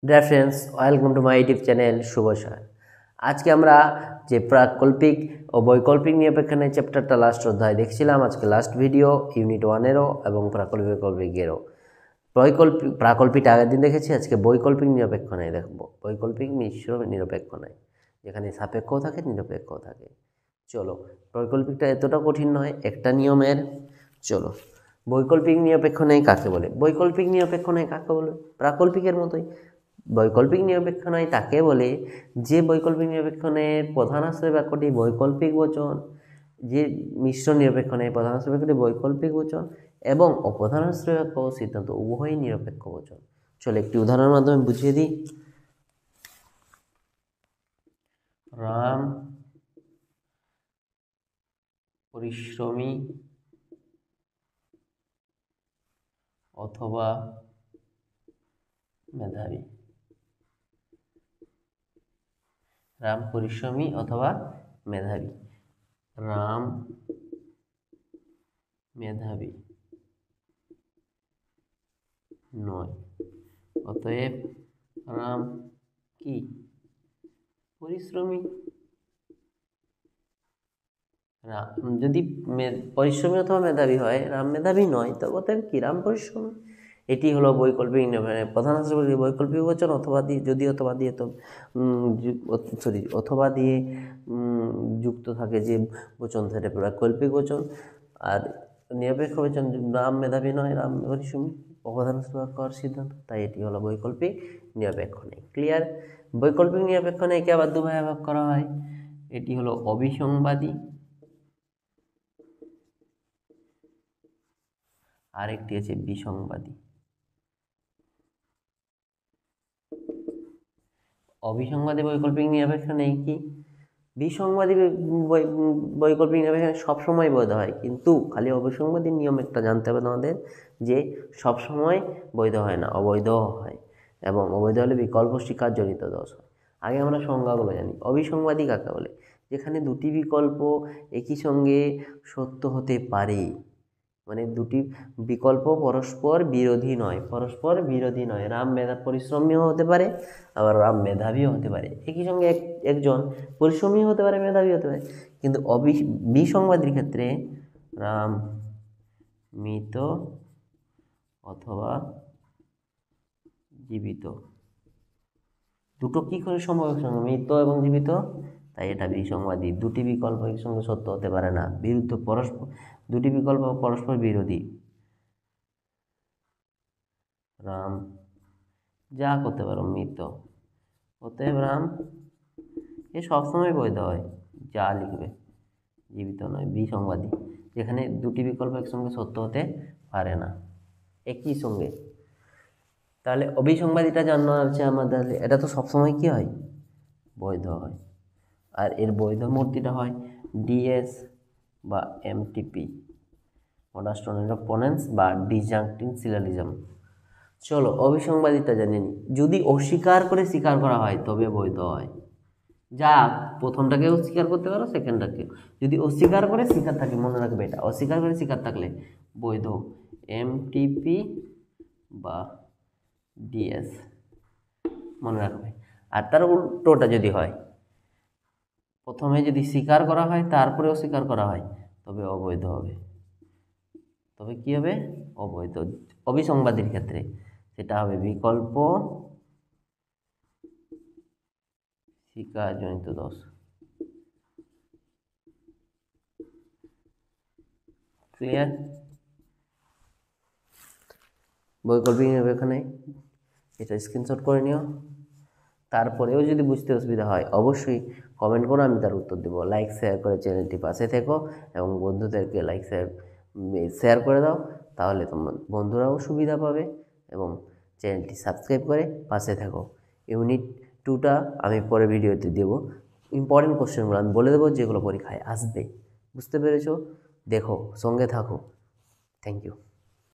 Deer friends, welcome to my YouTube channel শুভ সকাল। আজকে আমরা যে প্রাকল্পিক ও বৈকল্পিক নিরপেক্ষণের চ্যাপ্টারটা লাস্ট অধ্যায় দেখছিলাম, আজকে লাস্ট ভিডিও ইউনিট 1-এরও এবং প্রাকল্পিকেরও। প্রাকল্পিকটা আগের দিন দেখেছি, আজকে বৈকল্পিক নিরপেক্ষণায় দেখব। বৈকল্পিক মিশ্র নিরপেক্ষণায়, যেখানে সাপেক্ষও থাকে নিরপেক্ষও থাকে। চলো, বৈকল্পিকটা এতটা কঠিন নয়, একটা নিয়মের। চলো, বৈকল্পিক নিরপেক্ষণায় কাকে বলে? বৈকল্পিক নিরপেক্ষণায় কাকে বলে? প্রাকল্পিকের মতোই। বৈকল্পিক নিরপেক্ষণায় তাকে বলে যে বৈকল্পিক নিরপেক্ষণের প্রধান আশ্রয় বাক্যটি বৈকল্পিক বচন, যে মিশ্র নিরপেক্ষণের প্রধান আশ্রয় বাক্যটি বৈকল্পিক বচন এবং অপ্রধান আশ্রয় বাক্য ও সিদ্ধান্ত উভয়ই নিরপেক্ষ বচন। চলো একটি উদাহরণের মাধ্যমে বুঝিয়ে দিই। রাম পরিশ্রমী অথবা মেধাবী। রাম পরিশ্রমী অথবা মেধাবী। রাম মেধাবী নয়, অতএব রাম কি? পরিশ্রমী। যদি পরিশ্রমী অথবা মেধাবী হয়, রাম মেধাবী নয়, তবে অতএব কি? রাম পরিশ্রমী। এটি হলো বৈকল্পিক প্রধান আশ্রয় বৈকল্পিক বচন, অথবা দিয়ে, যদি অথবা দিয়ে তো অথবা দিয়ে যুক্ত থাকে যে বচন সেটা বৈকল্পিক বচন। আর নিরপেক্ষ বচন রাম মেধাবী নয়, রাম পরিশ্রমী, অপ্রধান আশ্রয় সিদ্ধান্ত, তাই এটি হলো বৈকল্পিক নিরপেক্ষণে। ক্লিয়ার? বৈকল্পিক নিরপেক্ষণে একে আবার দুভাগে ভাগ করা হয়। এটি হলো অবিসংবাদী, আরেকটি আছে বিসংবাদী। অবিসংবাদী বৈকল্পিক নিরপেক্ষণে কি? বিসংবাদী বৈকল্পিক নিরপেক্ষণে সবসময় বৈধ হয়, কিন্তু খালি অবিসংবাদী নিয়ম একটা জানতে হবে তোমাদের, যে সবসময় বৈধ হয় না, অবৈধও হয়, এবং অবৈধ হলে বিকল্প স্বীকার জড়িত দোষ হয়। আগে আমরা সংজ্ঞাগুলো জানি। অবিসংবাদী কাকে বলে? যেখানে দুটি বিকল্প একই সঙ্গে সত্য হতে পারে, মানে দুটি বিকল্প পরস্পর বিরোধী নয়, পরস্পর বিরোধী নয়। রাম পরিশ্রমীও হতে পারে, আবার রাম মেধাবীও হতে পারে। একই সঙ্গে একজন পরিশ্রমী হতে পারে, মেধাবী হতে পারে, কিন্তু বিসংবাদীর ক্ষেত্রে রাম মৃত অথবা জীবিত, দুটো কি করে সম্ভব একসঙ্গে? মৃত এবং জীবিত, তাই এটা বিসংবাদী। দুটি বিকল্প একসঙ্গে সত্য হতে পারে না, বিরুদ্ধ পরস্পর, দুটি বিকল্প পরস্পর বিরোধী। রাম যা করতে পারো মৃত, অতএব রাম, এ সবসময় বৈধ হয়, যা লিখবে, জীবিত নয়। বিসংবাদী, যেখানে দুটি বিকল্প একসঙ্গে সত্য হতে পারে না একই সঙ্গে। তাহলে অবিসংবাদীটা জানা হচ্ছে আমাদের, এটা তো সবসময় কি হয়? বৈধ হয়। আর এর বৈধ মূর্তিটা হয় ডিএস বা এমটিপি, মডাস্টোনের অপোনেন্স বা ডিসজাংক্টিং সিলোজিজম। চলো, অবিসংবাদিতা জানি নি। যদি অস্বীকার করে স্বীকার করা হয় তবে বৈধ হয়। যা প্রথমটাকেও স্বীকার করতে পারো, সেকেন্ডটাকে। যদি অস্বীকার করে স্বীকার থাকে, মনে রাখবে এটা, অস্বীকার করে স্বীকার থাকলে বৈধ। এমটিপি বা ডিএস, মনে রাখবে। আর তার উল্টোটা যদি হয়, প্রথমে যদি স্বীকার করা হয় তারপরে অস্বীকার করা হয়, তবে অবৈধ হবে। তবে কি হবে? অবৈধ। অবিসংবাদীর ক্ষেত্রে সেটা হবে বিকল্প স্বীকারজনিত দোষ। ক্লিয়ার? বৈকল্পিক নিরপেক্ষণে এটা স্ক্রিনশট করে নিও। তারপরেও যদি বুঝতে অসুবিধা হয় অবশ্যই কমেন্ট করো, আমি তার উত্তর দেবো। লাইক শেয়ার করে চ্যানেলটি পাশে থেকো এবং বন্ধুদেরকে লাইক শেয়ার করে দাও, তাহলে তোমার বন্ধুরাও সুবিধা পাবে, এবং চ্যানেলটি সাবস্ক্রাইব করে পাশে থাকো। ইউনিট 2টা আমি পরে ভিডিওতে দেবো। ইম্পর্টেন্ট কোশ্চেনগুলো আমি বলে দেবো, যেগুলো পরীক্ষায় আসবে। বুঝতে পেরেছো? দেখো, সঙ্গে থাকো। Thank you.